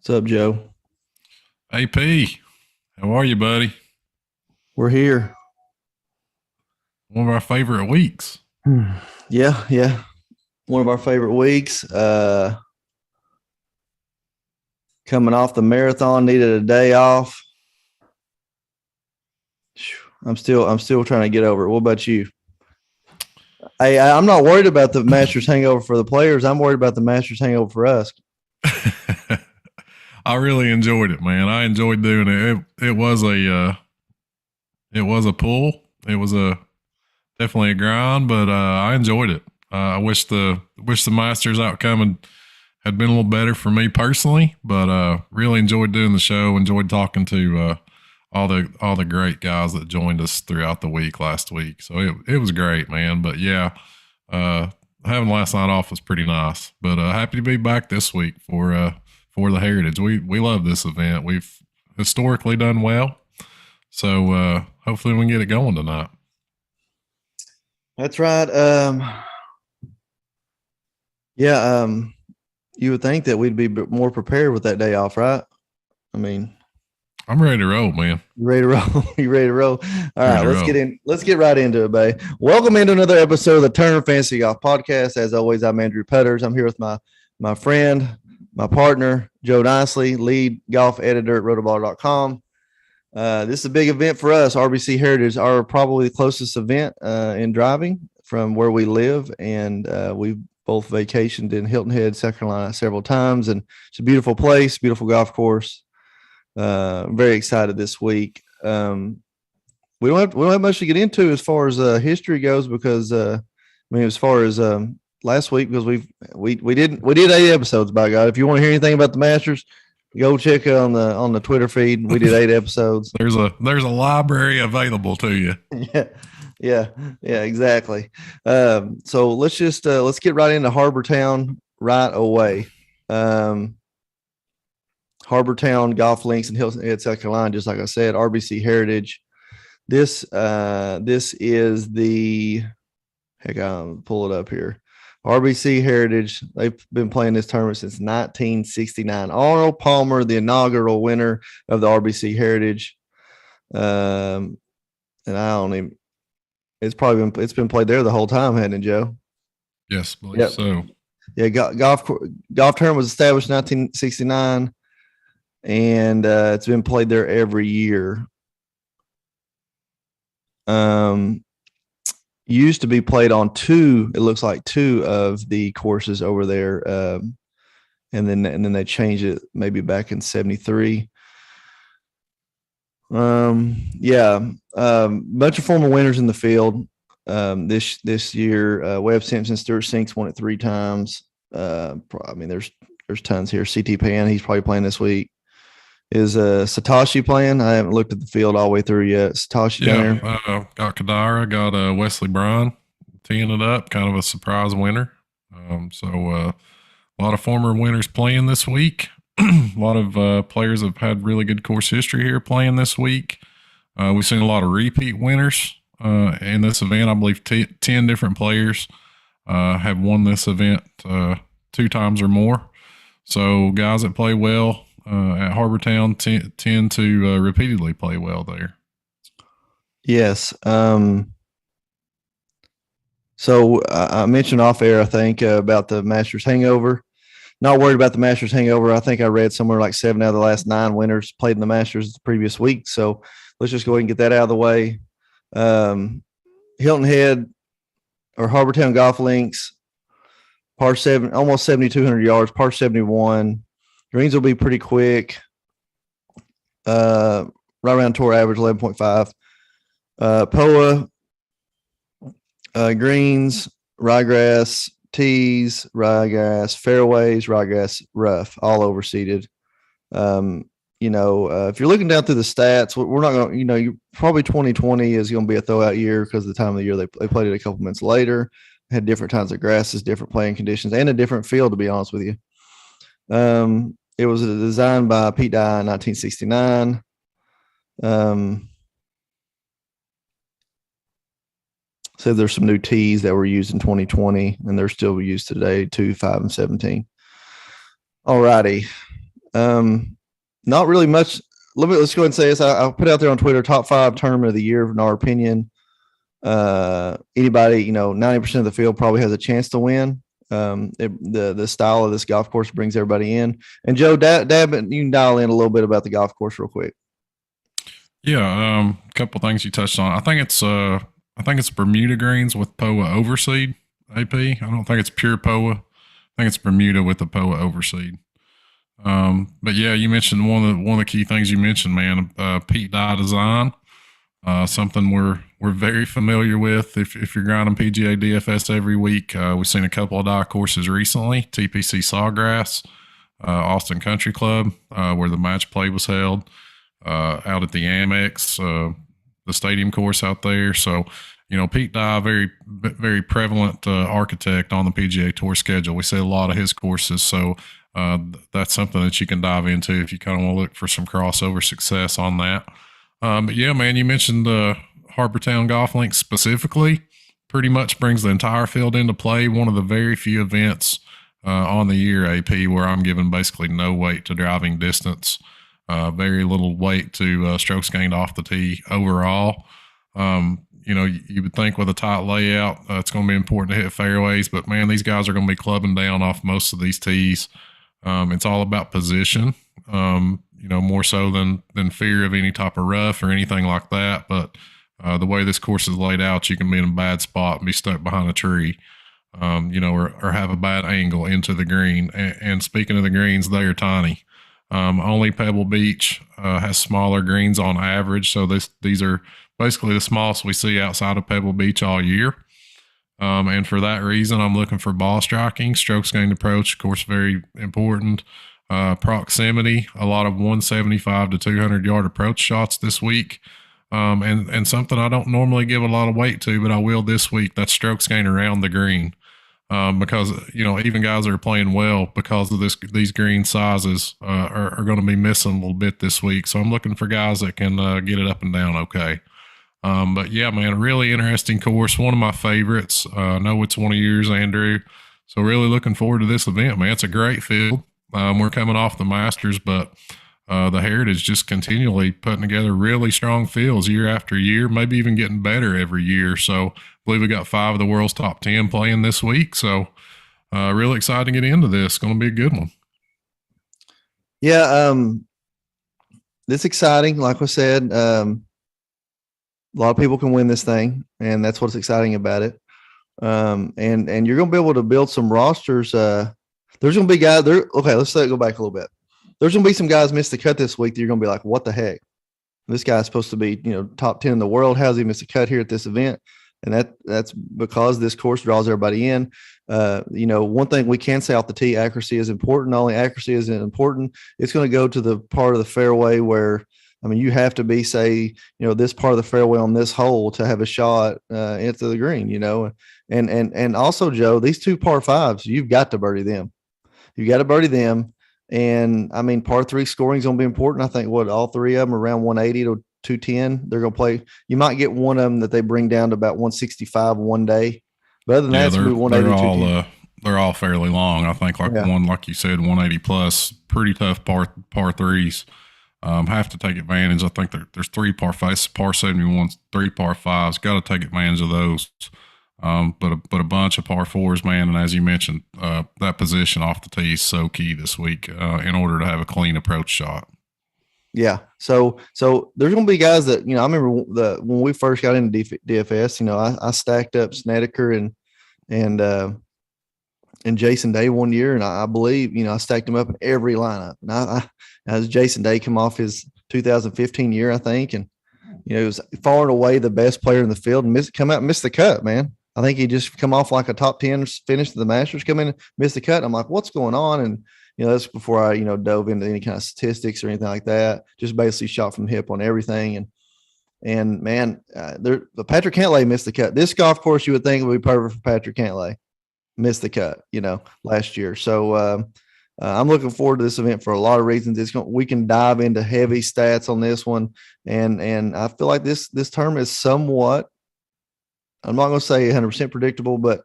What's up, Joe? AP, how are you, buddy? We're here. One of our favorite weeks. Yeah. One of our favorite weeks. Coming off the marathon, needed a day off. I'm still trying to get over it. What about you? I'm not worried about the Masters hangover for the players. I'm worried about the Masters hangover for us. I really enjoyed it, man. I enjoyed doing it. It was a pull. It was definitely a grind, but I enjoyed it. I wish the Masters outcome had been a little better for me personally, but really enjoyed doing the show. Enjoyed talking to all the great guys that joined us throughout the week last week. So it was great, man. But yeah, having last night off was pretty nice. But happy to be back this week for the Heritage. We love this event. We've historically done well. So hopefully we can get it going tonight. That's right. You would think that we'd be more prepared with that day off, right? I mean, I'm ready to roll, man. You ready to roll? You ready to roll? All right, let's get right into it, babe. Welcome into another episode of the Turner Fantasy Golf Podcast. As always, I'm Andrew Petters. I'm here with my friend, my partner, Joe Nicely, lead golf editor at rotoballer.com. This is a big event for us. RBC Heritage, our probably the closest event in driving from where we live, and we've both vacationed in Hilton Head, South Carolina several times, and it's a beautiful place, beautiful golf course. I'm very excited this week. We don't have much to get into as far as history goes because as far as last week, because we did 8 episodes, by God. If you want to hear anything about the Masters, go check on the Twitter feed. We did 8 episodes. There's a library available to you. Yeah, exactly. So let's get right into Harpertown right away. Harpertown Golf Links in Hilton Head, South Carolina, just like I said, RBC Heritage. This is the I'll pull it up here. RBC Heritage. They've been playing this tournament since 1969. Arnold Palmer, the inaugural winner of the RBC Heritage. And I don't even. It's been played there the whole time, hasn't it, Joe? Yes, believe so. Yeah, golf tournament was established in 1969. And it's been played there every year. Used to be played on two of the courses over there, and then they changed it maybe back in 73. Bunch of former winners in the field this year. Webb Simpson, Stuart Sinks won it 3 times. There's tons here. CT Pan, he's probably playing this week. Is Satoshi playing? I haven't looked at the field all the way through yet. Satoshi down there? Got Kadira, got Wesley Bryan teeing it up, kind of a surprise winner. A lot of former winners playing this week. A lot of players have had really good course history here playing this week. We've seen a lot of repeat winners in this event. I believe 10 different players have won this event 2 times or more. So guys that play well at Harpertown tend to repeatedly play well there. Yes. So I mentioned off air, I think, about the Masters hangover. Not worried about the Masters hangover. I think I read somewhere like 7 out of the last 9 winners played in the Masters the previous week. So let's just go ahead and get that out of the way. Hilton Head or Harpertown Golf Links, par 7, almost 7,200 yards, par 71. Greens will be pretty quick. Right around tour average, 11.5. POA, greens, ryegrass, tees, ryegrass, fairways, ryegrass, rough, all overseeded. If you're looking down through the stats, we're not going to, probably 2020 is going to be a throwout year because of the time of the year they played it a couple minutes later, had different kinds of grasses, different playing conditions, and a different field, to be honest with you. It was designed by Pete Dye in 1969. So there's some new tees that were used in 2020, and they're still used today, 2, 5, and 17. All righty. Not really much. Let's go ahead and say this. I'll put out there on Twitter, top 5 tournament of the year, in our opinion. Anybody, 90% of the field probably has a chance to win. The style of this golf course brings everybody in. And Joe, Dab, you can dial in a little bit about the golf course real quick. Yeah, a couple things you touched on. I think it's Bermuda greens with POA overseed. AP. I don't think it's pure POA. I think it's Bermuda with the POA overseed. But yeah, you mentioned one of the key things you mentioned, man. Peat dye design. Something we're very familiar with. If you're grinding PGA DFS every week, we've seen a couple of dye courses recently. TPC Sawgrass, Austin Country Club, where the match play was held, out at the Amex, the stadium course out there. So, Pete Dye, very, very prevalent architect on the PGA Tour schedule. We see a lot of his courses. So that's something that you can dive into if you kind of want to look for some crossover success on that. But yeah, man, you mentioned the Harpertown Golf Links specifically. Pretty much brings the entire field into play. One of the very few events on the year, AP, where I'm giving basically no weight to driving distance, very little weight to strokes gained off the tee overall. You would think with a tight layout, it's going to be important to hit fairways, but man, these guys are going to be clubbing down off most of these tees. It's all about position, more so than fear of any type of rough or anything like that. But the way this course is laid out, you can be in a bad spot and be stuck behind a tree, or have a bad angle into the green. And speaking of the greens, they are tiny. Only Pebble Beach has smaller greens on average. So these are basically the smallest we see outside of Pebble Beach all year. And for that reason, I'm looking for ball striking, strokes gained approach, of course, very important. Proximity, a lot of 175 to 200 yard approach shots this week. And something I don't normally give a lot of weight to, but I will this week, that's strokes gained around the green. Because, even guys that are playing well because of these green sizes are going to be missing a little bit this week. So I'm looking for guys that can get it up and down okay. But yeah, man, a really interesting course. One of my favorites. I know it's one of yours, Andrew. So really looking forward to this event, man. It's a great field. We're coming off the Masters, but the Heritage just continually putting together really strong fields year after year, maybe even getting better every year. So I believe we got 5 of the world's top 10 playing this week. So really excited to get into this. Going to be a good one. Yeah. This exciting. Like I said, a lot of people can win this thing, and that's what's exciting about it. And you're going to be able to build some rosters. There's going to be guys there. Okay, let's go back a little bit. There's going to be some guys miss the cut this week that you're going to be like, what the heck? This guy's supposed to be, top 10 in the world. How's he miss a cut here at this event? And that's because this course draws everybody in. One thing we can say off the tee, accuracy is important. Not only accuracy is important, it's going to go to the part of the fairway where, you have to be, say, this part of the fairway on this hole to have a shot into the green, and also, Joe, these 2 par 5s, you've got to birdie them. You got to birdie them. And par 3 scoring is going to be important. I think all 3 of them are around 180 to 210. They're going to play. You might get one of them that they bring down to about 165 one day. But other than that, it's going to be 180 they're all fairly long. I think one, like you said, 180 plus, pretty tough par 3s. Have to take advantage. I think there's 3 par 5s, par 71s, 3 par 5s. Got to take advantage of those. But a bunch of par 4s, man. And as you mentioned, that position off the tee is so key this week in order to have a clean approach shot. Yeah. So there's going to be guys that, I remember when we first got into DFS, I stacked up Snedeker and Jason Day one year. And I believe, I stacked him up in every lineup. And as Jason Day come off his 2015 year, I think. And, he was far and away the best player in the field and missed the cut, man. I think he just come off like a top 10 finish to the Masters, come in and miss the cut. I'm like, what's going on? And, that's before I, dove into any kind of statistics or anything like that. Just basically shot from the hip on everything. And man, Patrick Cantlay missed the cut. This golf course, you would think would be perfect for Patrick Cantlay. Missed the cut, last year. So I'm looking forward to this event for a lot of reasons. We can dive into heavy stats on this one. And I feel like this term is somewhat, I'm not going to say 100% predictable, but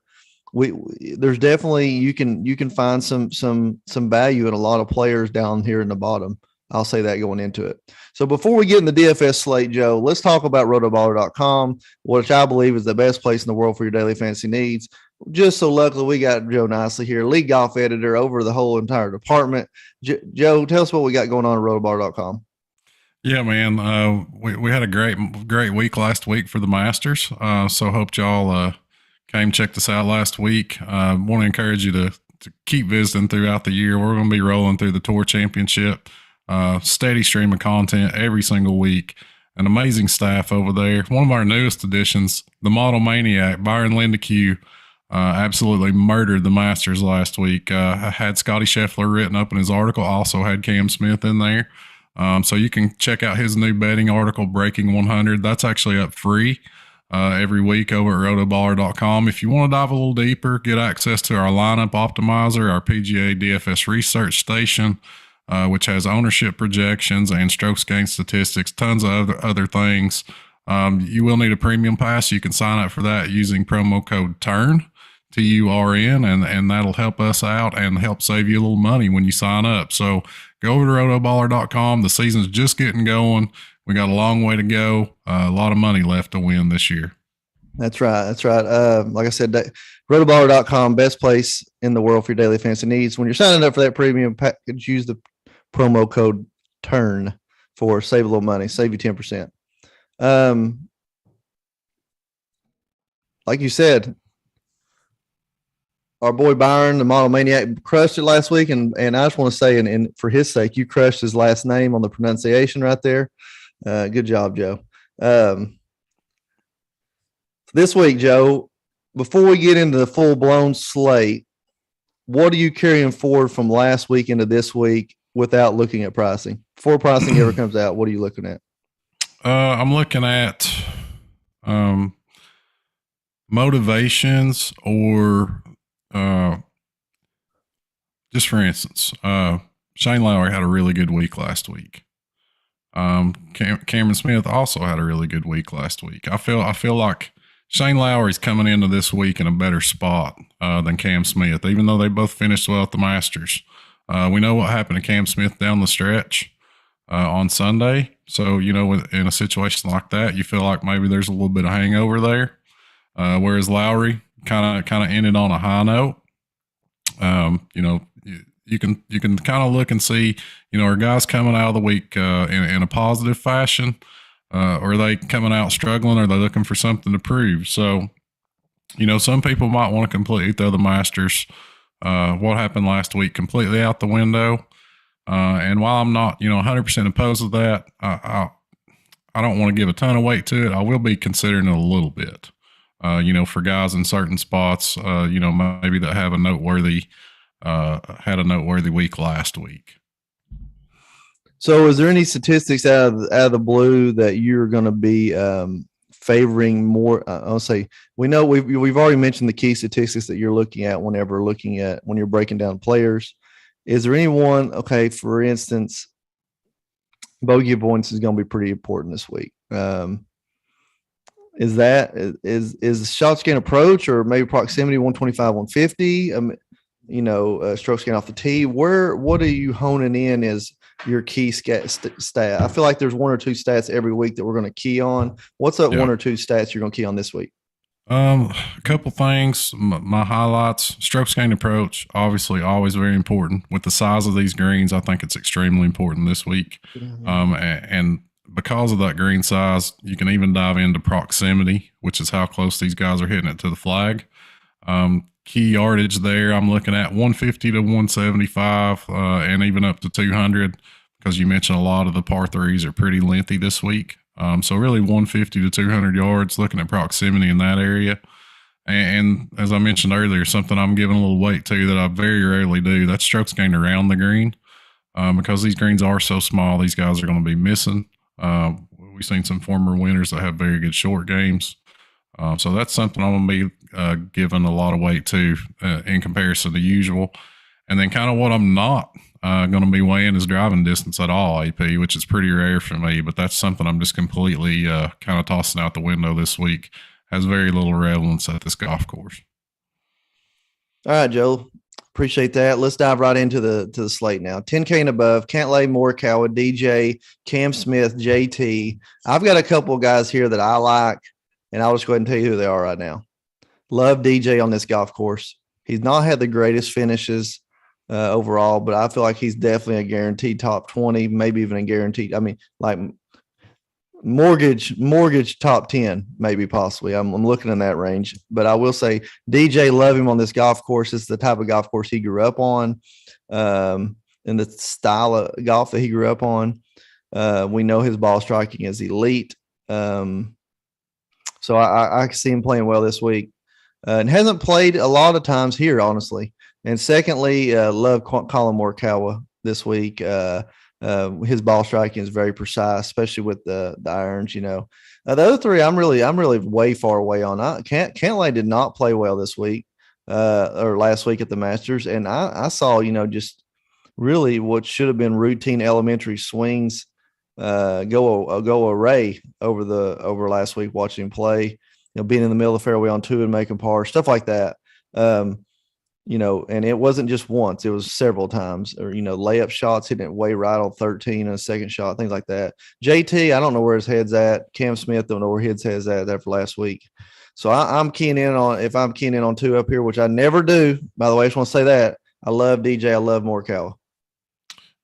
there's definitely you can find some value in a lot of players down here in the bottom. I'll say that going into it. So before we get in the DFS slate, Joe, let's talk about rotoballer.com, which I believe is the best place in the world for your daily fantasy needs. Just so luckily we got Joe Nicely here, lead golf editor over the whole entire department. Joe, tell us what we got going on at rotoballer.com. Yeah, man. We had a great week last week for the Masters. So hoped y'all came checked us out last week. Want to encourage you to keep visiting throughout the year. We're going to be rolling through the Tour Championship. Steady stream of content every single week. An amazing staff over there. One of our newest additions, the Model Maniac, Byron Lindeque, absolutely murdered the Masters last week. I had Scotty Scheffler written up in his article. Also had Cam Smith in there. So you can check out his new betting article, Breaking 100. That's actually up free every week over at rotoballer.com. If you want to dive a little deeper, get access to our lineup optimizer, our PGA DFS research station, which has ownership projections and strokes gained statistics, tons of other things. You will need a premium pass. You can sign up for that using promo code TURN, TURN, and that'll help us out and help save you a little money when you sign up. So go over to rotoballer.com. The season's just getting going. We got a long way to go. A lot of money left to win this year. That's right. That's right. Like I said, rotoballer.com, best place in the world for your daily fantasy needs. When you're signing up for that premium package, use the promo code TURN for save a little money, save you 10%. Like you said, our boy Byron, the Model Maniac, crushed it last week, and I just want to say, and for his sake, you crushed his last name on the pronunciation right there. Good job, Joe. This week, Joe, before we get into the full-blown slate, what are you carrying forward from last week into this week without looking at pricing? Before pricing ever comes out, what are you looking at? I'm looking at motivations, or just for instance, Shane Lowry had a really good week last week. Cameron Smith also had a really good week last week. I feel like Shane Lowry's coming into this week in a better spot than Cam Smith, even though they both finished well at the Masters. We know what happened to Cam Smith down the stretch on Sunday. So, in a situation like that, you feel like maybe there's a little bit of hangover there. Whereas Lowry kind of ended on a high note. You can kind of look and see, are guys coming out of the week in a positive fashion? Or are they coming out struggling? Or are they looking for something to prove? So, some people might want to completely throw the Masters, what happened last week, completely out the window. And while I'm not, 100% opposed to that, I don't want to give a ton of weight to it. I will be considering it a little bit, for guys in certain spots, maybe that have had a noteworthy week last week. So is there any statistics out of the blue that you're going to be favoring more? I'll say, we know we've already mentioned the key statistics that you're looking at when you're breaking down players. Is there anyone, okay, for instance, bogey avoidance is going to be pretty important this week. Is the shots gain approach, or maybe proximity 125, 150? Strokes gain off the tee. What are you honing in as your key stat? I feel like there's one or two stats every week that we're going to key on. What's that one or two stats you're going to key on this week? A couple things. My highlights: strokes gained approach, obviously always very important. With the size of these greens, I think it's extremely important this week. And because of that green size, you can even dive into proximity, which is how close these guys are hitting it to the flag. Key yardage there, I'm looking at 150 to 175, and even up to 200, because you mentioned a lot of the par threes are pretty lengthy this week. So really 150 to 200 yards, looking at proximity in that area. And as I mentioned earlier, something I'm giving a little weight to that I very rarely do, that's strokes gained around the green. Because these greens are so small, these guys are going to be missing. We've seen some former winners that have very good short games. So that's something I'm going to be giving a lot of weight to in comparison to usual. And then kind of what I'm not going to be weighing is driving distance at all, AP, which is pretty rare for me. But that's something I'm just completely kind of tossing out the window this week. Has very little relevance at this golf course. All right, Joe. Appreciate that. Let's dive right into the slate now. 10K and above. Cantlay, Morikawa, DJ, Cam Smith, JT. I've got a couple of guys here that I like, and I'll just go ahead and tell you who they are right now. Love DJ on this golf course. He's not had the greatest finishes overall, but I feel like he's definitely a guaranteed top 20, maybe even a guaranteed. I mean, like mortgage top 10, maybe possibly. I'm looking in that range, but I will say DJ, love him on this golf course. It's the type of golf course he grew up on, and the style of golf that he grew up on. We know his ball striking is elite. So I see him playing well this week, and hasn't played a lot of times here, honestly. And secondly, love Colin Morikawa this week. His ball striking is very precise, especially with the irons. The other three, I'm really way far away on. Cantlay did not play well this week or last week at the Masters, and I saw just really what should have been routine elementary swings go array over last week watching him play. Being in the middle of the fairway on 2 and making par, stuff like that. And it wasn't just once, it was several times, or, layup shots, hitting it way right on 13 and a second shot, things like that. JT, I don't know where his head's at. Cam Smith, don't know where his head's at after last week. So I'm keying in on, if I'm keying in on 2 up here, which I never do, by the way, I just want to say that I love DJ. I love Morikawa.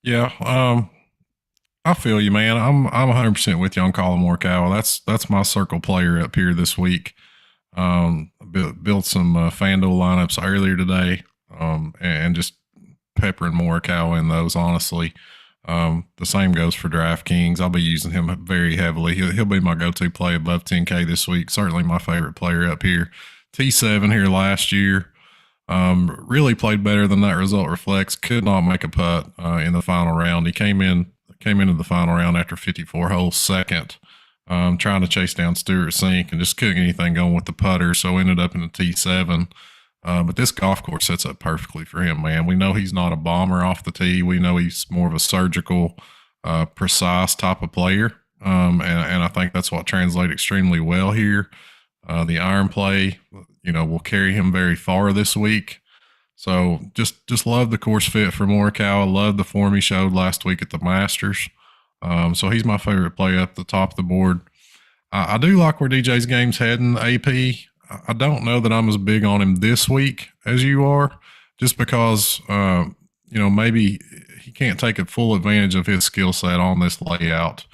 Yeah. I feel you, man. I'm 100% with you on Colin Morikawa. That's my circle player up here this week. Built some Fanduel lineups earlier today, and just peppering Morikawa in those. Honestly, the same goes for DraftKings. I'll be using him very heavily. He'll be my go-to play above 10K this week. Certainly my favorite player up here. T7 here last year, really played better than that result reflects. Could not make a putt in the final round. He came into the final round after 54 holes second. Trying to chase down Stewart Sink and just couldn't get anything going with the putter, so ended up in a T7. But this golf course sets up perfectly for him, man. We know he's not a bomber off the tee. We know he's more of a surgical, precise type of player, and I think that's what translates extremely well here. The iron play, will carry him very far this week. So just love the course fit for Morikawa. Love the form he showed last week at the Masters. So he's my favorite play up the top of the board. I do like where DJ's game's heading, AP. I don't know that I'm as big on him this week as you are, just because, maybe he can't take a full advantage of his skill set on this layout.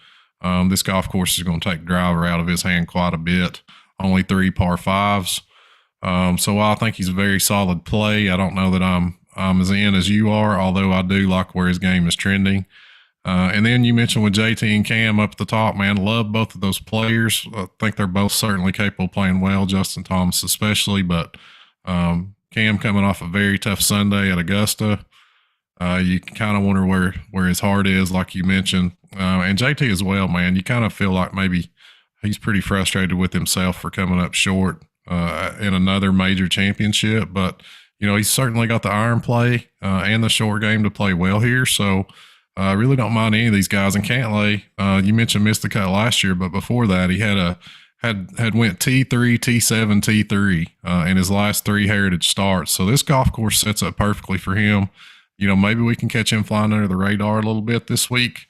This golf course is going to take driver out of his hand quite a bit. Only 3 par 5s. So while I think he's a very solid play, I don't know that I'm as in as you are, although I do like where his game is trending. And then you mentioned with JT and Cam up at the top, man, love both of those players. I think they're both certainly capable of playing well, Justin Thomas especially, but Cam coming off a very tough Sunday at Augusta. You kind of wonder where his heart is, like you mentioned. And JT as well, man. You kind of feel like maybe he's pretty frustrated with himself for coming up short in another major championship. But, he's certainly got the iron play and the short game to play well here. So I really don't mind any of these guys. And Cantlay, you mentioned missed the cut last year, but before that he had went T3, T7, T3 in his last 3 heritage starts. So this golf course sets up perfectly for him. Maybe we can catch him flying under the radar a little bit this week.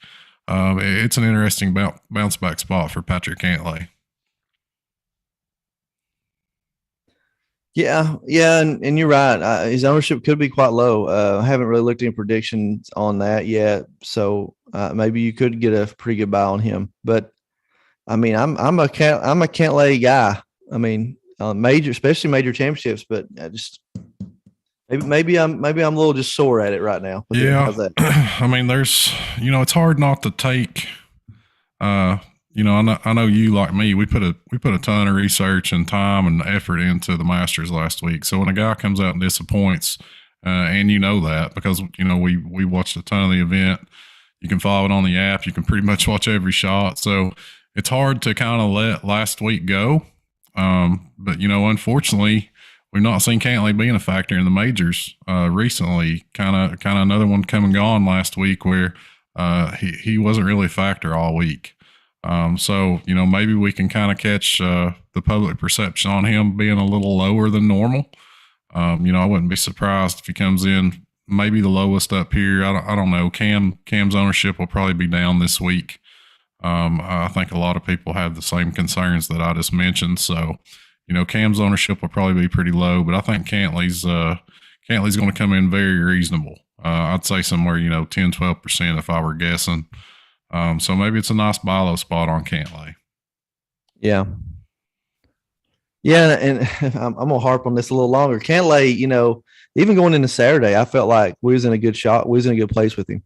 It's an interesting bounce back spot for Patrick Cantlay. Yeah, and you're right. His ownership could be quite low. I haven't really looked at any predictions on that yet, so maybe you could get a pretty good buy on him. But I mean, I'm a Cantlay guy. I mean, especially major championships. But I just maybe I'm a little just sore at it right now. Yeah, I mean, there's it's hard not to take. I know you like me. We put a ton of research and time and effort into the Masters last week. So when a guy comes out and disappoints, and that because we watched a ton of the event, you can follow it on the app. You can pretty much watch every shot. So it's hard to kind of let last week go. But unfortunately, we've not seen Cantlay being a factor in the majors recently. Kind of another one come and gone last week where he wasn't really a factor all week. So maybe we can kind of catch the public perception on him being a little lower than normal. I wouldn't be surprised if he comes in maybe the lowest up here. I don't know. Cam's ownership will probably be down this week. I think a lot of people have the same concerns that I just mentioned. So, Cam's ownership will probably be pretty low, but I think Cantley's going to come in very reasonable. I'd say somewhere, 10, 12% if I were guessing. So maybe it's a nice buy low spot on Cantley. Yeah. Yeah, and I'm going to harp on this a little longer. Cantley, even going into Saturday, I felt like we was in a good shot. We was in a good place with him.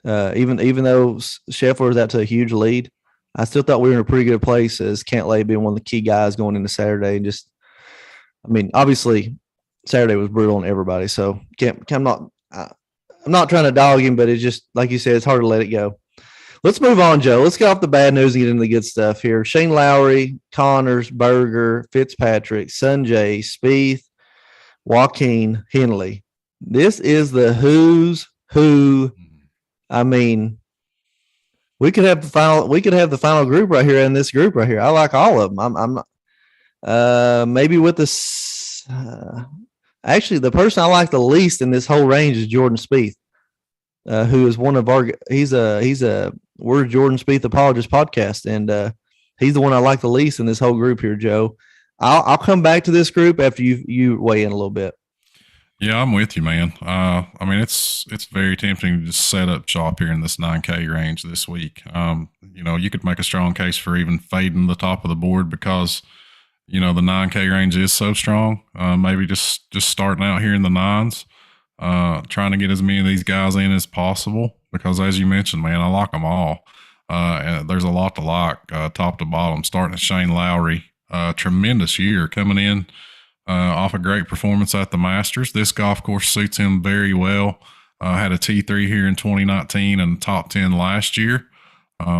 Even though Scheffler was out to a huge lead, I still thought we were in a pretty good place as Cantley being one of the key guys going into Saturday. And obviously Saturday was brutal on everybody. So I'm not trying to dog him, but it's just, like you said, it's hard to let it go. Let's move on, Joe. Let's get off the bad news and get into the good stuff here. Shane Lowry, Connors, Berger, Fitzpatrick, Sungjae, Spieth, Joaquin, Henley. This is the who's who. We could have the final group right here in this group right here. I like all of them. I'm not, maybe with this. Actually, the person I like the least in this whole range is Jordan Spieth, who is one of our. We're Jordan Spieth Apologist podcast, and he's the one I like the least in this whole group here, Joe. I'll come back to this group after you weigh in a little bit. Yeah, I'm with you, man. It's very tempting to just set up shop here in this 9K range this week. You could make a strong case for even fading the top of the board because, the 9K range is so strong. Maybe just starting out here in the nines, trying to get as many of these guys in as possible because, as you mentioned, man, I like them all. And there's a lot to like, top to bottom, starting at Shane Lowry. Tremendous year coming in. Off a great performance at the Masters. This golf course suits him very well. Had a T3 here in 2019 and top 10 last year.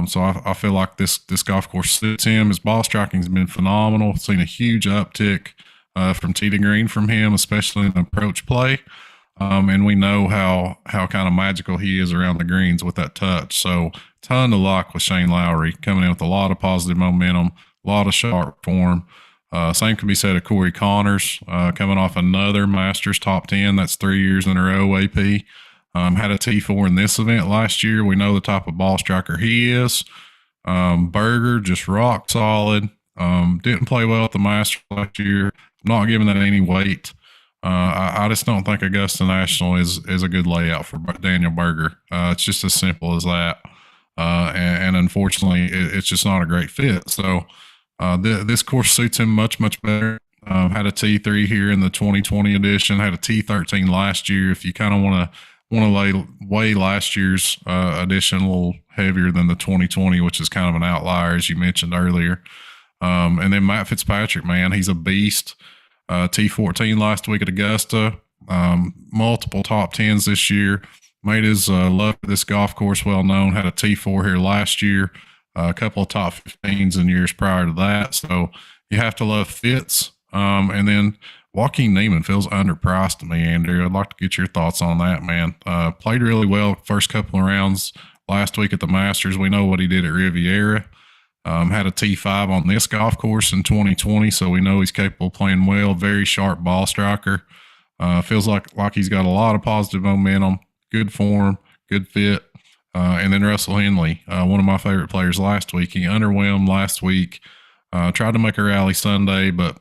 So I feel like this golf course suits him. His ball striking has been phenomenal. Seen a huge uptick from tee to green from him, especially in approach play. And we know how kind of magical he is around the greens with that touch. So ton to like with Shane Lowry coming in with a lot of positive momentum, a lot of sharp form. Same can be said of Corey Connors, coming off another Masters top 10. That's 3 years in a row, AP. Had a T4 in this event last year. We know the type of ball striker he is. Berger, just rock solid. Didn't play well at the Masters last year. Not giving that any weight. I just don't think Augusta National is a good layout for Daniel Berger. It's just as simple as that. And unfortunately, it's just not a great fit. So, this course suits him much, much better. Had a T3 here in the 2020 edition. Had a T13 last year. If you kind of want to weigh last year's edition a little heavier than the 2020, which is kind of an outlier, as you mentioned earlier. And then Matt Fitzpatrick, man, he's a beast. T14 last week at Augusta. Multiple top 10s this year. Made his love for this golf course well known. Had a T4 here last year. A couple of top 15s in years prior to that. So you have to love Fitz. And then Joaquin Niemann feels underpriced to me, Andrew. I'd like to get your thoughts on that, man. Played really well first couple of rounds last week at the Masters. We know what he did at Riviera. Had a T5 on this golf course in 2020, so we know he's capable of playing well. Very sharp ball striker. Feels like he's got a lot of positive momentum, good form, good fit. And then Russell Henley, one of my favorite players last week. He underwhelmed last week. Tried to make a rally Sunday, but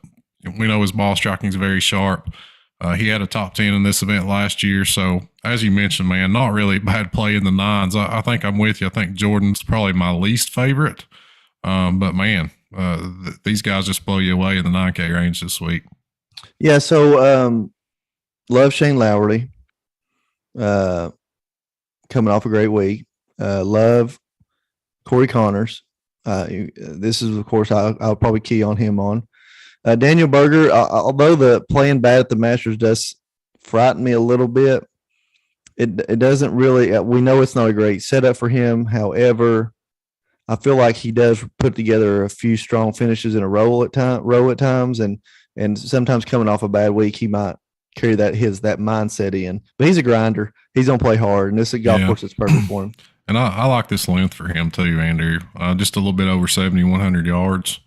we know his ball striking is very sharp. He had a top 10 in this event last year. So, as you mentioned, man, not really a bad play in the nines. I think I'm with you. I think Jordan's probably my least favorite. But, man, these guys just blow you away in the 9K range this week. Yeah, so love Shane Lowry coming off a great week. Love Corey Connors. This is, of course, I'll probably key on him on. Daniel Berger, although the playing bad at the Masters does frighten me a little bit, it doesn't really. We know it's not a great setup for him. However, I feel like he does put together a few strong finishes in a row at times, and sometimes coming off a bad week, he might carry that mindset in. But he's a grinder. He's gonna play hard, and this is a golf course that's perfect for him. And I like this length for him too, Andrew. Just a little bit over 7,100 yards.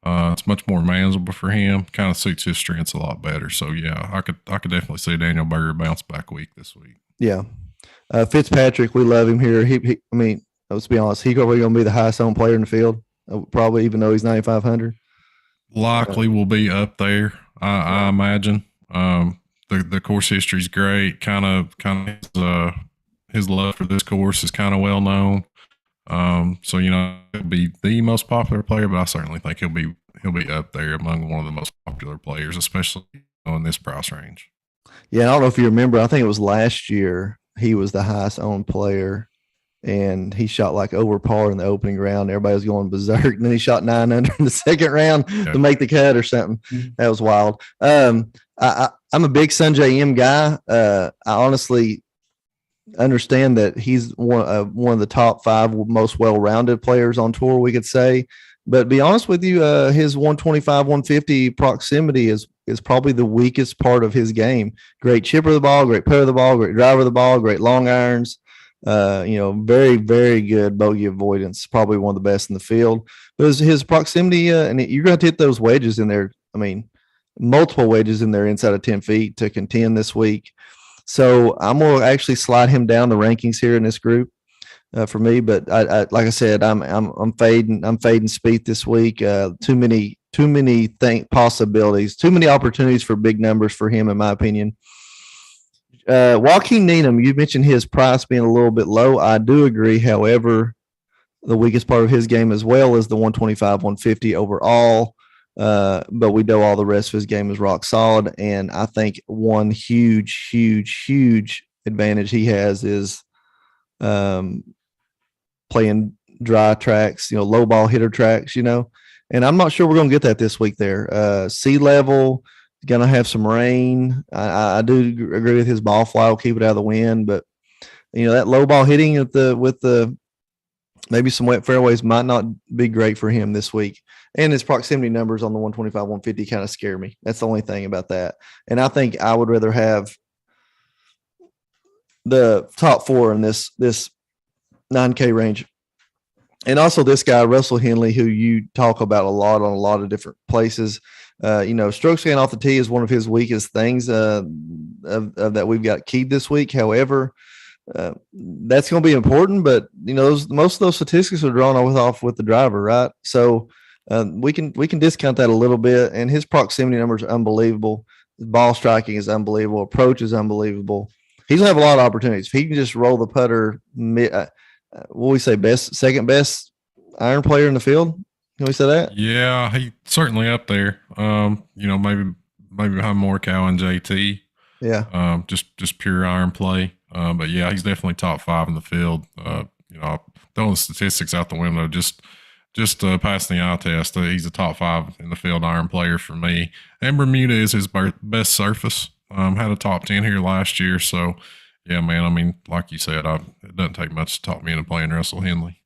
It's much more manageable for him. Kind of suits his strengths a lot better. So yeah, I could definitely see Daniel Berger bounce back week this week. Yeah. Fitzpatrick, we love him here. I mean, let's be honest, he's probably going to be the highest owned player in the field, probably, even though he's 9,500. Likely will be up there, I imagine. The course history is great. Kind of his love for this course is kind of well known. So he'll be the most popular player, but I certainly think he'll be up there among one of the most popular players, especially in this price range. Yeah, I don't know if you remember. I think it was last year he was the highest owned player, and he shot like over par in the opening round. Everybody was going berserk, and then he shot 9 under in the second round to make the cut or something. Mm-hmm. That was wild. I'm a big Sanjay M guy. I honestly understand that he's one of the top 5 most well-rounded players on tour, we could say. But be honest with you, his 125, 150 proximity is probably the weakest part of his game. Great chipper of the ball, great putter of the ball, great driver of the ball, great long irons. Very, very good bogey avoidance. Probably one of the best in the field. But his proximity, and you're going to hit those wedges in there. I mean, multiple wedges in there inside of 10 feet to contend this week. So I'm going to actually slide him down the rankings here in this group for me. But I like I said, I'm fading Spieth this week. Too many possibilities, too many opportunities for big numbers for him, in my opinion. Joaquin Needham, you mentioned his price being a little bit low. I do agree. However, the weakest part of his game as well is the 125, 150 overall. But we know all the rest of his game is rock solid. And I think one huge advantage he has is playing dry tracks, low ball hitter tracks, and I'm not sure we're going to get that this week there. Sea level, going to have some rain. I do agree with his ball fly will keep it out of the wind, but that low ball hitting with the maybe some wet fairways might not be great for him this week. And his proximity numbers on the 125, 150 kind of scare me. That's the only thing about that. And I think I would rather have the top 4 in this 9K range. And also this guy, Russell Henley, who you talk about a lot on a lot of different places. Strokes gained off the tee is one of his weakest things that we've got keyed this week. However, that's going to be important, but most of those statistics are drawn off with the driver, right? So we can discount that a little bit. And his proximity numbers are unbelievable. His ball striking is unbelievable. Approach is unbelievable. He's gonna have a lot of opportunities. If he can just roll the putter, what we say, second best iron player in the field. Can we say that? Yeah, he certainly up there. Maybe behind Morikawa and JT. Yeah. Just pure iron play. But yeah, he's definitely top 5 in the field. Throwing the statistics out the window, just passing the eye test. He's a top 5 in the field iron player for me. And Bermuda is his best surface. Had a top 10 here last year. So yeah, man. I mean, like you said, it doesn't take much to talk me into playing Russell Henley.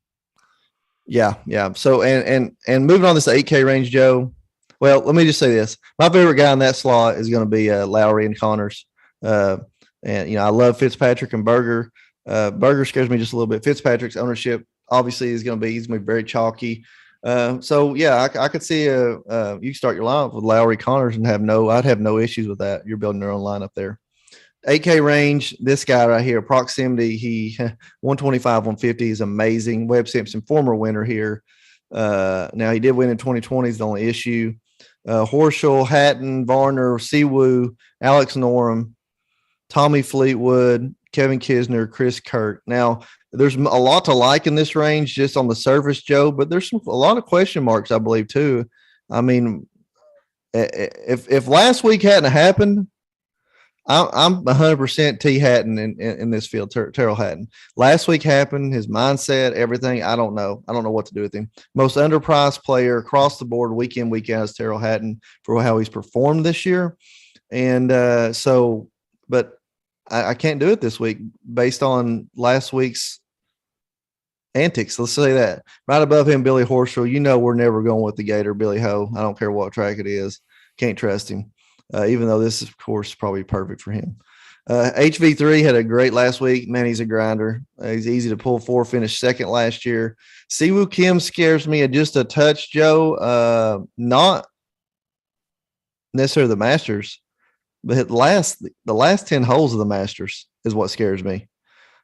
Yeah. So and moving on this 8K range, Joe. Well, let me just say this: my favorite guy in that slot is going to be Lowry and Connors. And I love Fitzpatrick and Berger. Berger scares me just a little bit. Fitzpatrick's ownership obviously he's going to be very chalky. So yeah, I could see you start your lineup with Lowry, Connors, and I'd have no issues with that. You're building your own lineup there. 8K range, this guy right here, proximity, he 125, 150 is amazing. Webb Simpson, former winner here. Now he did win in 2020 is the only issue. Horschel, Hatton, Varner, Siwoo, Alex Norum, Tommy Fleetwood, Kevin Kisner, Chris Kirk. Now, there's a lot to like in this range just on the surface, Joe, but there's a lot of question marks, I believe, too. I mean, if last week hadn't happened, I'm 100% T Hatton in this field, Terrell Hatton. Last week happened, his mindset, everything. I don't know what to do with him. Most underpriced player across the board, week in, week out, is Terrell Hatton for how he's performed this year. And but I can't do it this week based on last week's antics. Let's say that. Right above him, Billy Horschel. We're never going with the Gator, Billy Ho. I don't care what track it is. Can't trust him. Even though this, of course, is probably perfect for him. HV3 had a great last week. Man, he's a grinder. He's easy to pull for. Finished second last year. Siwoo Kim scares me just a touch, Joe. Not necessarily the Masters, but the last 10 holes of the Masters is what scares me.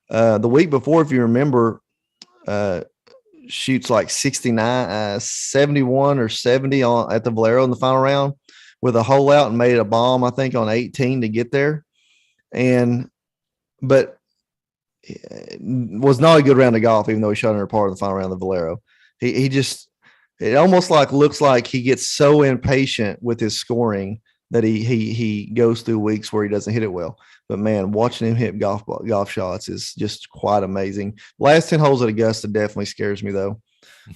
The week before, if you remember, shoots like 69, 71 or 70 at the Valero in the final round with a hole out and made a bomb, I think, on 18 to get there. But was not a good round of golf, even though he shot under par in the final round of the Valero. He just, it almost looks like he gets so impatient with his scoring that he goes through weeks where he doesn't hit it well. But man, watching him hit golf shots is just quite amazing. Last 10 holes at Augusta definitely scares me though.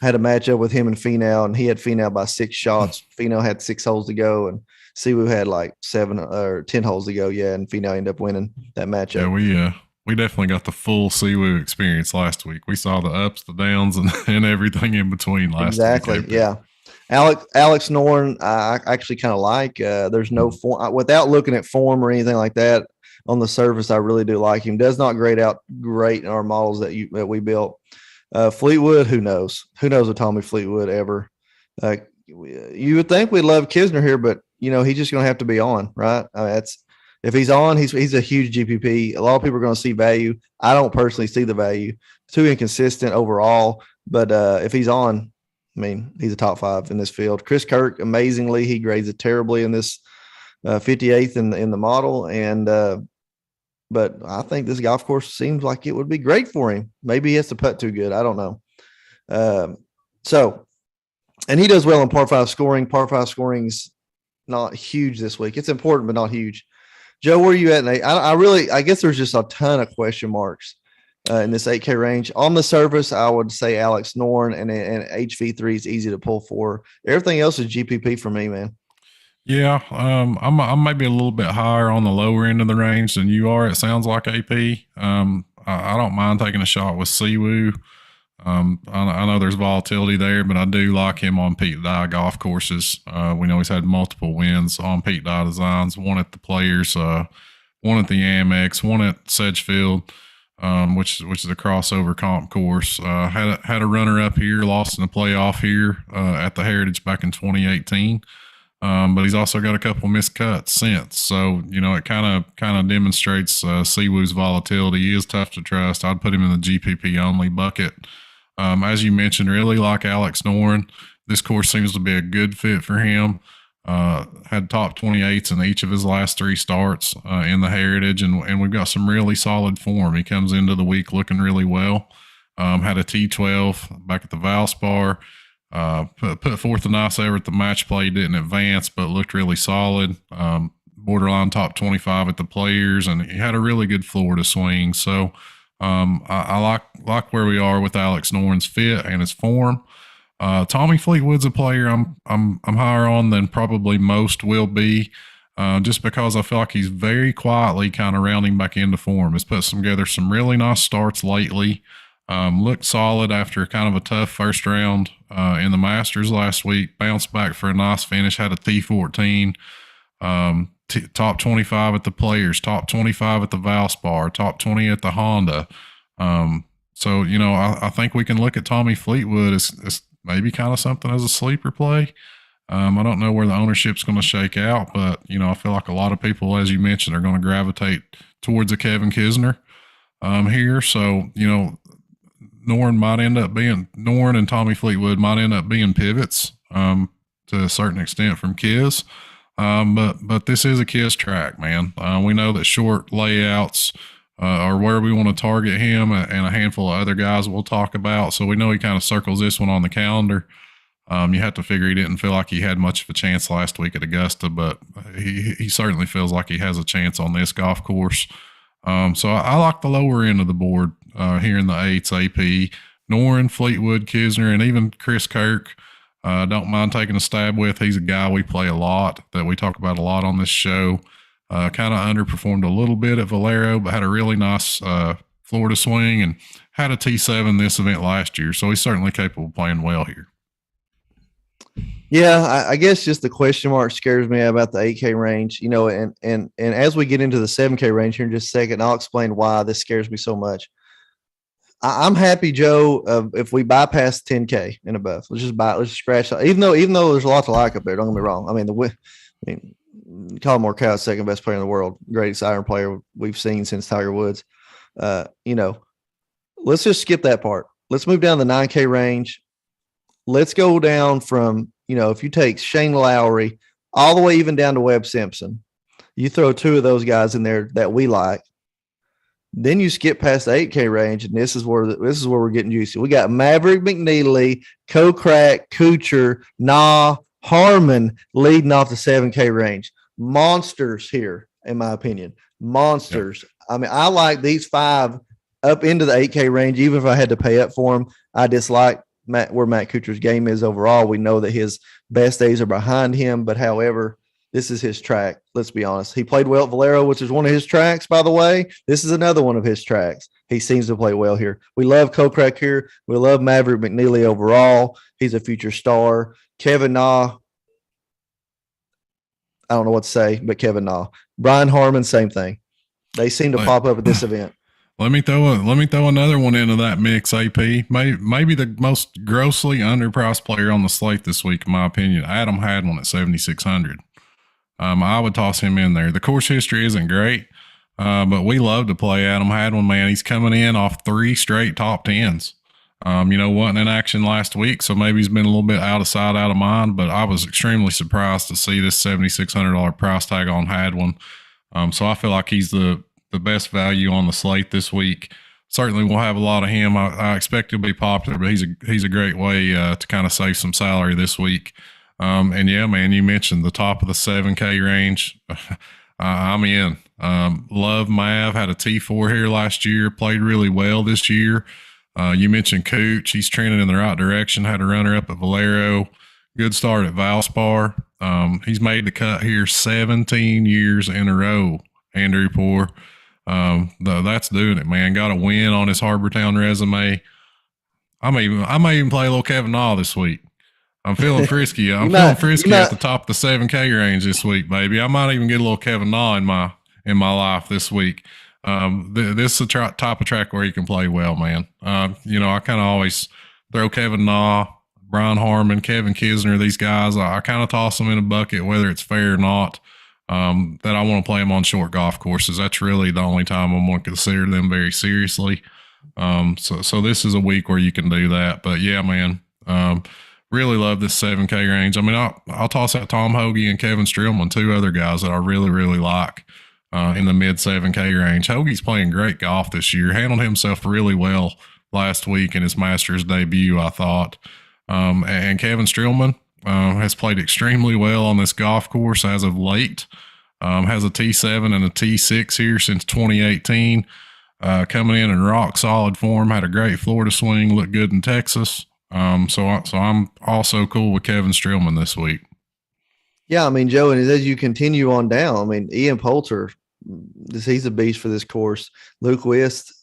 I had a matchup with him and Finau, and he had Finau by 6 shots. Finau had 6 holes to go, and Siwoo had like 7 or 10 holes to go. Yeah, and Finau ended up winning that matchup. Yeah, we definitely got the full Siwoo experience last week. We saw the ups, the downs, and everything in between last exactly, week. Exactly, yeah. Alex Noren, I actually kind of like. There's no form without looking at form or anything like that. On the surface, I really do like him. Does not grade out great in our models that we built. Fleetwood, who knows? Who knows with Tommy Fleetwood ever? You would think we'd love Kisner here, but he's just going to have to be on, right? If he's on, he's a huge GPP. A lot of people are going to see value. I don't personally see the value. Too inconsistent overall, but if he's on, I mean, he's a top 5 in this field. Chris Kirk, amazingly, he grades it terribly in this 58th in the model, but I think this golf course seems like it would be great for him. Maybe he has to putt too good. I don't know. And he does well in par 5 scoring. Par 5 scoring's not huge this week. It's important, but not huge. Joe, where are you at? I guess there's just a ton of question marks in this 8K range. On the surface, I would say Alex Noren and HV3 is easy to pull for. Everything else is GPP for me, man. Yeah, I'm maybe a little bit higher on the lower end of the range than you are. It sounds like AP. I don't mind taking a shot with Siwoo. I know there's volatility there, but I do like him on Pete Dye golf courses. We know he's had multiple wins on Pete Dye designs. One at the Players, one at the Amex, one at Sedgefield, which is a crossover comp course. Had a runner up here, lost in the playoff here at the Heritage back in 2018. But he's also got a couple missed cuts since. So, it kind of demonstrates Siwoo's volatility. He is tough to trust. I'd put him in the GPP only bucket. As you mentioned, really like Alex Noren. This course seems to be a good fit for him. Had top 28s in each of his last 3 starts in the Heritage, and we've got some really solid form. He comes into the week looking really well. Had a T12 back at the Valspar. Put forth a nice effort at the match play, didn't advance, but looked really solid. Borderline top 25 at the Players, and he had a really good floor to swing. So I like where we are with Alex Noren's fit and his form. Tommy Fleetwood's a player I'm higher on than probably most will be, just because I feel like he's very quietly kind of rounding back into form. He's put together some really nice starts lately. Looked solid after kind of a tough first round in the Masters last week. Bounced back for a nice finish. Had a T14. Top 25 at the Players. Top 25 at the Valspar. Top 20 at the Honda. So I think we can look at Tommy Fleetwood as maybe kind of something as a sleeper play. I don't know where the ownership's going to shake out, but I feel like a lot of people, as you mentioned, are going to gravitate towards a Kevin Kisner here. So Noren and Tommy Fleetwood might end up being pivots to a certain extent from Kiz. But this is a Kiz track, man. We know that short layouts are where we want to target him and a handful of other guys we'll talk about. So we know he kind of circles this one on the calendar. You have to figure he didn't feel like he had much of a chance last week at Augusta, but he certainly feels like he has a chance on this golf course. So I like the lower end of the board here in the 8s AP. Noren, Fleetwood, Kisner, and even Chris Kirk. Don't mind taking a stab with. He's a guy we play a lot, that we talk about a lot on this show. Kind of underperformed a little bit at Valero, but had a really nice Florida swing and had a T7 this event last year. So he's certainly capable of playing well here. Yeah, I guess just the question mark scares me about the 8K range, and as we get into the 7K range here in just a second, I'll explain why this scares me so much. I'm happy, Joe, if we bypass 10K and above. Let's just scratch that. Even though there's a lot to like up there, don't get me wrong. I mean, Colin Morikawa, second best player in the world, greatest iron player we've seen since Tiger Woods. Let's just skip that part. Let's move down the 9K range. Let's go down from, if you take Shane Lowry all the way even down to Webb Simpson, you throw two of those guys in there that we like. Then you skip past the 8K range, and this is where we're getting juicy. We got Maverick McNeely, Kokrak, Kuchar, Harmon leading off the 7K range. Monsters here, in my opinion. Monsters. Yep. I mean, I like these five up into the 8K range, even if I had to pay up for them. I dislike where Matt Kuchar's game is overall. We know that his best days are behind him, but however, this is his track. Let's be honest. He played well at Valero, which is one of his tracks, by the way. This is another one of his tracks. He seems to play well here. We love Kokrak here. We love Maverick McNeely overall. He's a future star. Kevin Na, I don't know what to say, but Kevin Na. Brian Harmon, same thing. They seem to pop up at this event. Let me throw another one into that mix, AP. Maybe the most grossly underpriced player on the slate this week, in my opinion. Adam Hadwin at 7,600. I would toss him in there. The course history isn't great, but we love to play Adam Hadwin, man. He's coming in off 3 straight top 10s. Wasn't in action last week, so maybe he's been a little bit out of sight, out of mind, but I was extremely surprised to see this $7,600 price tag on Hadwin. So I feel like he's the best value on the slate this week. Certainly we'll have a lot of him. I expect he'll be popular, but he's a great way to kind of save some salary this week. And yeah, man, you mentioned the top of the 7K range. I'm in. Love Mav, had a T4 here last year, played really well this year. You mentioned Cooch. He's trending in the right direction, had a runner up at Valero. Good start at Valspar. He's made the cut here 17 years in a row, Andrew Poor. That's doing it, man. Got a win on his Harpertown resume. I may even play a little Kevin Na this week. I'm feeling frisky. I'm feeling frisky at the top of the 7K range this week, baby. I might even get a little Kevin Na in my life this week. This is a type of track where you can play well, man. I kind of always throw Kevin Na, Brian Harmon, Kevin Kisner, these guys. I kind of toss them in a bucket, whether it's fair or not. That I want to play them on short golf courses. That's really the only time I'm going to consider them very seriously. So this is a week where you can do that. But yeah, man, really love this 7K range. I mean, I'll toss out Tom Hoge and Kevin Streelman, two other guys that I really, really like in the mid 7K range. Hoagie's playing great golf this year, handled himself really well last week in his Masters debut, I thought. And Kevin Streelman has played extremely well on this golf course as of late. Has a T7 and a T6 here since 2018. Coming in rock solid form, had a great Florida swing, looked good in Texas. So I'm also cool with Kevin Streelman this week. Yeah, I mean, Joe, and as you continue on down, I mean, Ian Poulter, he's a beast for this course. Luke Wist,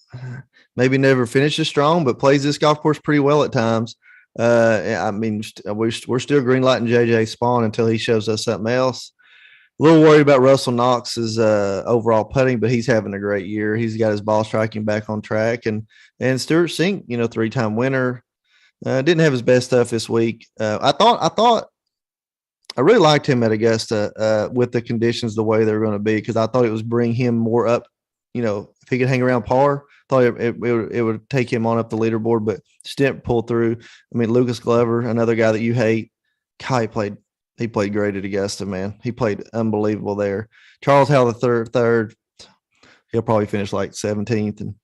maybe never finishes strong, but plays this golf course pretty well at times. I mean, we're still green lighting JJ Spawn until he shows us something else. A little worried about Russell Knox's overall putting, but he's having a great year. He's got his ball striking back on track, and Stuart Sink, 3-time winner, didn't have his best stuff this week. I really liked him at Augusta with the conditions the way they were going to be, because I thought it was bring him more up. If he could hang around par, thought it would take him on up the leaderboard, but Stimp pulled through. I mean, Lucas Glover, another guy that you hate, he played great at Augusta, man. He played unbelievable there. Charles Howell the third, he'll probably finish like 17th and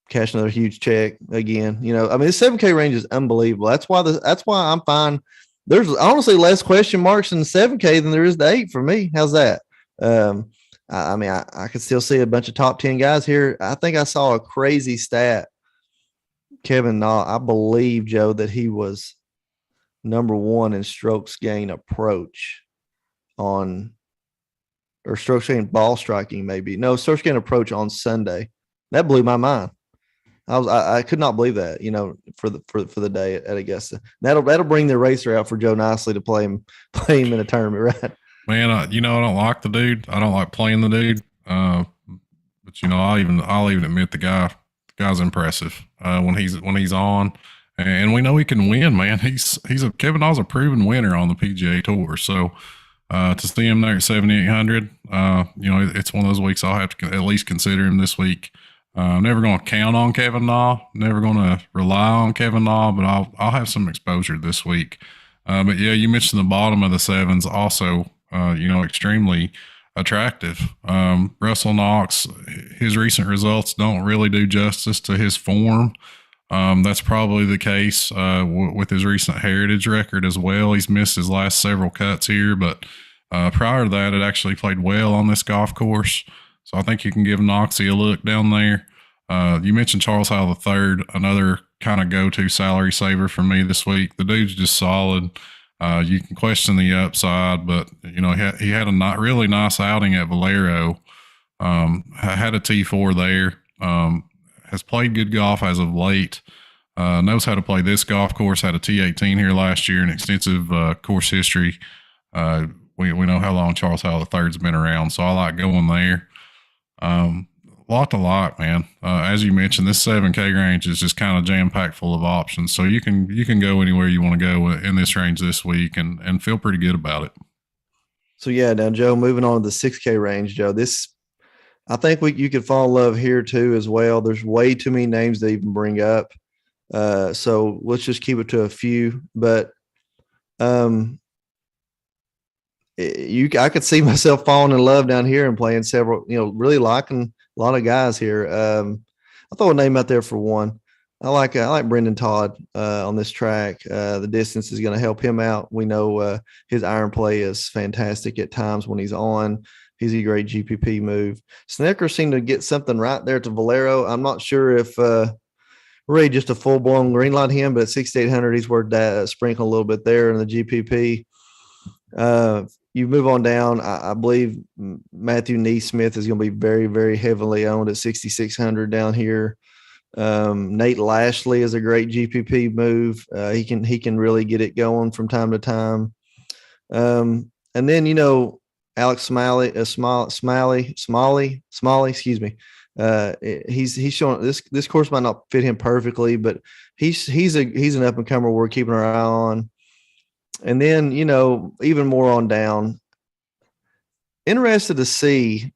cash another huge check again. The 7K range is unbelievable. That's why I'm fine. There's honestly less question marks in the 7K than there is the 8 for me. How's that? I could still see a bunch of top 10 guys here. I think I saw a crazy stat. Kevin Na, I believe, Joe, that he was number 1 in strokes gain approach or strokes gain ball striking, maybe. No, strokes gain approach on Sunday. That blew my mind. I could not believe that, for the day at Augusta. That'll bring the racer out for Joe Nicely to play him in a tournament, right? Man, I don't like the dude. I don't like playing the dude. But I'll even admit the guy's impressive when he's on, and we know he can win. Man, Kevin Na's a proven winner on the PGA Tour. So to see him there at 7,800, it's one of those weeks I'll have to at least consider him this week. I'm never going to count on Kevin Na, never going to rely on Kevin Na, but I'll have some exposure this week. But yeah, you mentioned the bottom of the sevens also, extremely attractive. Russell Knox, his recent results don't really do justice to his form. That's probably the case with his recent heritage record as well. He's missed his last several cuts here, but prior to that, it actually played well on this golf course. So I think you can give Knoxy a look down there. You mentioned Charles Howell III, another kind of go-to salary saver for me this week. The dude's just solid. You can question the upside, but he had a not really nice outing at Valero. Had a T4 there. Has played good golf as of late. Knows how to play this golf course. Had a T18 here last year, an extensive course history. We know how long Charles Howell III's been around, so I like going there. Lot to like, man. As you mentioned, this 7K range is just kind of jam packed full of options. So you can go anywhere you want to go in this range this week and feel pretty good about it. So yeah, now Joe, moving on to the 6K range, Joe. I think you could fall in love here too as well. There's way too many names to even bring up. So let's just keep it to a few. But I could see myself falling in love down here and playing several, really liking a lot of guys here. I'll throw a name out there for one. I like Brendan Todd on this track. The distance is going to help him out. We know his iron play is fantastic at times when he's on. He's a great GPP move. Snecker seemed to get something right there to Valero. I'm not sure if really just a full-blown green light him, but at 6,800, he's worth that sprinkle a little bit there in the GPP. You move on down. I believe Matthew Neesmith is going to be very, very heavily owned at 6,600 down here. Nate Lashley is a great GPP move. He can really get it going from time to time. And then, Alex Smalley, excuse me. He's showing this course might not fit him perfectly, but he's an up and comer we're keeping our eye on. And then, even more on down, interested to see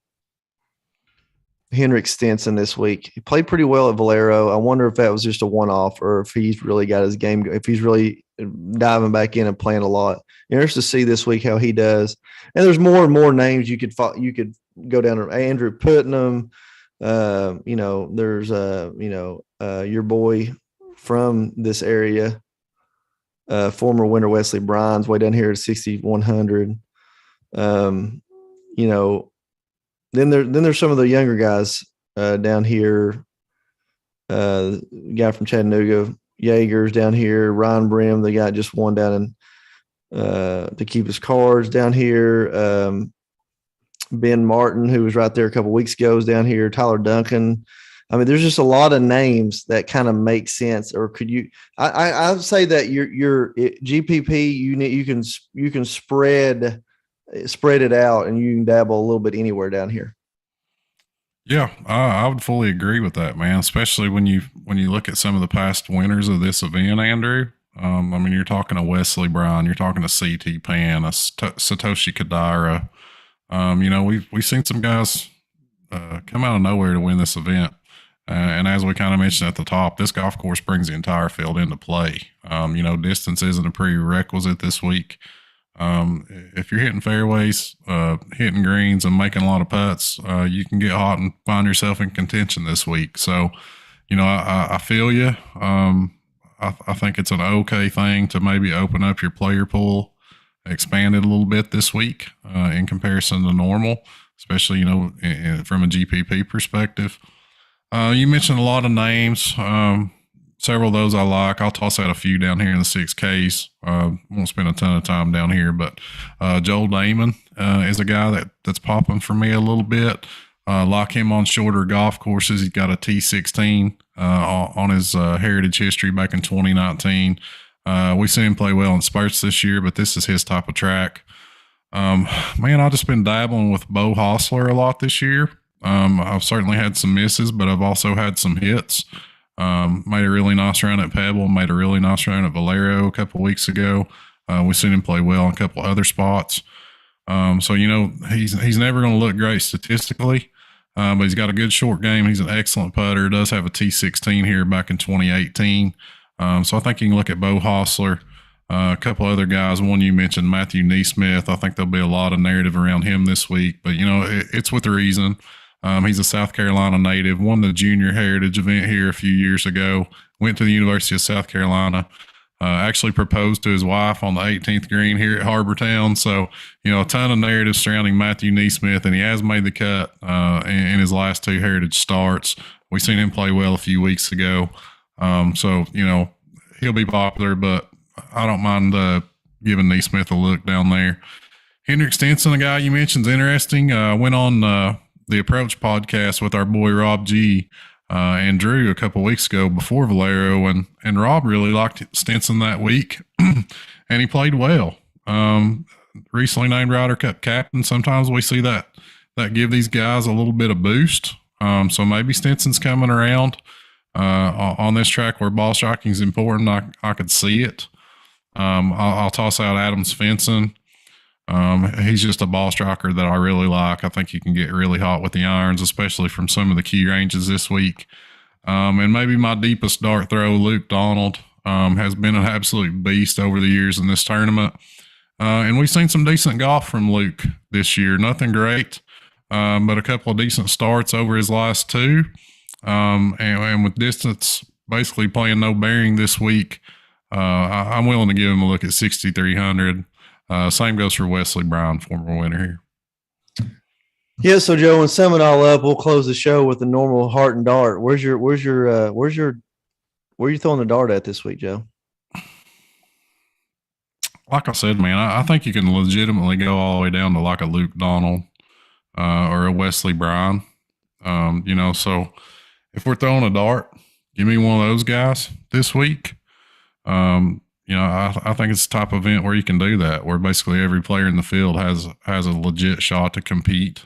Henrik Stinson this week. He played pretty well at Valero. I wonder if that was just a one-off or if he's really got his game, if he's really diving back in and playing a lot. Interested to see this week how he does. And there's more and more names you could go down to. Andrew Putnam. There's your boy from this area, former winner Wesley Bryan's way down here at 6,100. Then there's some of the younger guys down here. The guy from Chattanooga, Yeager's down here. Ryan Brim, the guy just won down in to keep his cards down here. Ben Martin, who was right there a couple weeks ago, is down here. Tyler Duncan. I mean, there's just a lot of names that kind of make sense. Or could you? I would say that your GPP you can spread it out and you can dabble a little bit anywhere down here. Yeah, I would fully agree with that, man. Especially when you look at some of the past winners of this event, Andrew. You're talking to Wesley Bryan, you're talking to CT Pan, a Satoshi Kodaira. We've seen some guys come out of nowhere to win this event. And as we kind of mentioned at the top, this golf course brings the entire field into play. Distance isn't a prerequisite this week. If you're hitting fairways, hitting greens and making a lot of putts, you can get hot and find yourself in contention this week. So, I feel you. I think it's an okay thing to maybe open up your player pool, expand it a little bit this week in comparison to normal, especially, from a GPP perspective. You mentioned a lot of names. Several of those I like. I'll toss out a few down here in the 6Ks. Won't spend a ton of time down here, but Joel Damon is a guy that's popping for me a little bit. Like him on shorter golf courses. He's got a T16. on his heritage history back in 2019. We seen him play well in spurts this year, but this is his type of track. Man, I've just been dabbling with Bo Hostler a lot this year. I've certainly had some misses, but I've also had some hits. Made a really nice run at Pebble, made a really nice run at Valero a couple weeks ago. We've seen him play well in a couple other spots. So, he's never going to look great statistically, but he's got a good short game. He's an excellent putter. Does have a T16 here back in 2018. So I think you can look at Bo Hostler, a couple other guys. One you mentioned, Matthew Neesmith. I think there'll be a lot of narrative around him this week, but it's with a reason. He's a South Carolina native, won the junior heritage event here a few years ago, went to the University of South Carolina, actually proposed to his wife on the 18th green here at Harpertown. So, a ton of narrative surrounding Matthew Neesmith, and he has made the cut in his last two heritage starts. We've seen him play well a few weeks ago. So, he'll be popular, but I don't mind giving Neesmith a look down there. Henrik Stinson, a guy you mentioned, is interesting. Went on the Approach podcast with our boy Rob G and Drew a couple weeks ago before Valero, and Rob really liked Stinson that week, and he played well. Recently named Ryder Cup captain. Sometimes we see that give these guys a little bit of boost. So maybe Stinson's coming around on this track where ball striking is important. I could see it. I'll toss out Adam Svensson. He's just a ball striker that I really like. I think he can get really hot with the irons, especially from some of the key ranges this week. And maybe my deepest dart throw, Luke Donald, has been an absolute beast over the years in this tournament. And we've seen some decent golf from Luke this year. Nothing great, but a couple of decent starts over his last two. And with distance basically playing no bearing this week, I'm willing to give him a look at 6,300. Same goes for Wesley Brown, former winner here. Yeah. So Joe, and sum it all up, we'll close the show with the normal heart and dart. Where are you throwing the dart at this week, Joe? Like I said, man, I think you can legitimately go all the way down to like a Luke Donald or a Wesley Brown. So if we're throwing a dart, give me one of those guys this week. I think it's the type of event where you can do that, where basically every player in the field has a legit shot to compete.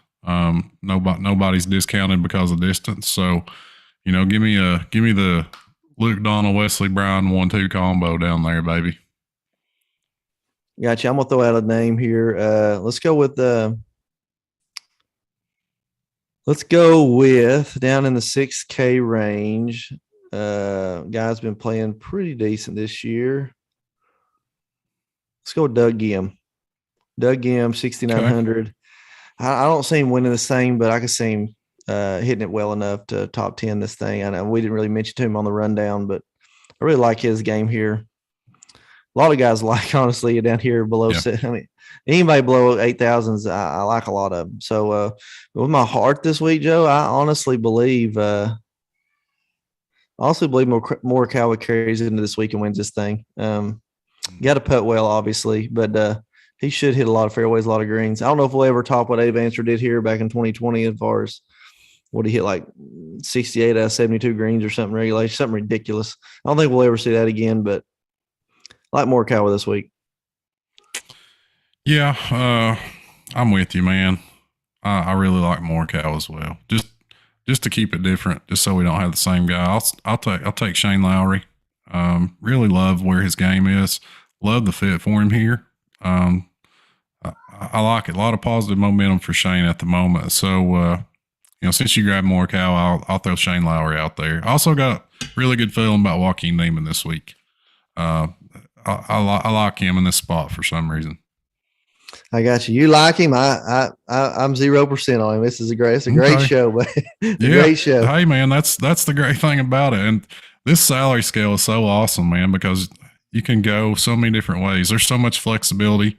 Nobody's discounted because of distance. So, give me the Luke Donald, Wesley Brown 1-2 combo down there, baby. Gotcha. I'm gonna throw out a name here. Let's go with down in the 6K range. Guy's been playing pretty decent this year. Let's go with Doug Gim. Doug Gim, 6,900. Okay. I don't see him winning this thing, but I can see him hitting it well enough to top 10 this thing. I know we didn't really mention to him on the rundown, but I really like his game here. A lot of guys like, honestly, down here below. Yeah. I mean, anybody below 8,000s, I like a lot of them. So with my heart this week, Joe, I honestly believe Morikawa carries into this week and wins this thing. Got to putt well, obviously, but he should hit a lot of fairways, a lot of greens. I don't know if we'll ever top what Abe Answer did here back in 2020 as far as what he hit, like 68 out of 72 greens or something regulation, something ridiculous. I don't think we'll ever see that again, but I like Morikawa this week. Yeah, I'm with you, man. I really like Morikawa as well. Just to keep it different, just so we don't have the same guy. I'll take Shane Lowry. Really love where his game is. Love the fit for him here. I like it. A lot of positive momentum for Shane at the moment. So, since you grabbed Morikawa, I'll throw Shane Lowry out there. I also got a really good feeling about Joaquin Neiman this week. I like him in this spot for some reason. I got you. You like him. I'm 0% on him. It's a great show, but great show. Hey man, that's the great thing about it. And this salary scale is so awesome, man, because you can go so many different ways. There's so much flexibility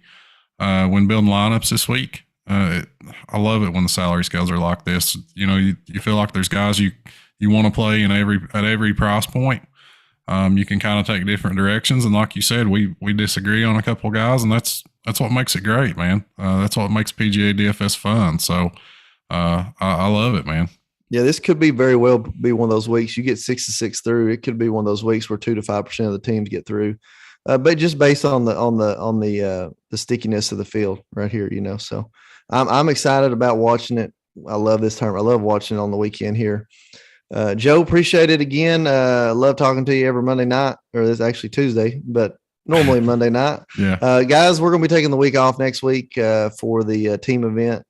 when building lineups this week. I love it when the salary scales are like this. You feel like there's guys you want to play at every price point. You can kind of take different directions, and like you said, we disagree on a couple of guys, and that's what makes it great, man. That's what makes PGA DFS fun. So I love it, man. Yeah, this could be very well be one of those weeks you get 6 to 6 through. It could be one of those weeks where 2 to 5% of the teams get through, but just based on the stickiness of the field right here, So I'm excited about watching it. I love this term. I love watching it on the weekend here. Joe, appreciate it again. Love talking to you every Monday night, or it's actually Tuesday, but normally Monday night. Yeah. Guys, we're going to be taking the week off next week for the team event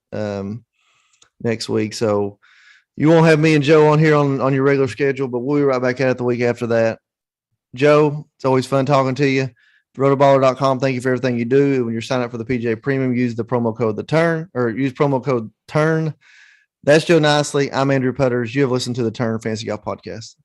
next week. So you won't have me and Joe on here on your regular schedule, but we'll be right back at it the week after that. Joe, it's always fun talking to you. Rotoballer.com. Thank you for everything you do. When you're signing up for the PGA Premium, use the promo code use promo code TURN. That's Joe Nicely. I'm Andrew Putters. You have listened to the Turn Fantasy Golf Podcast.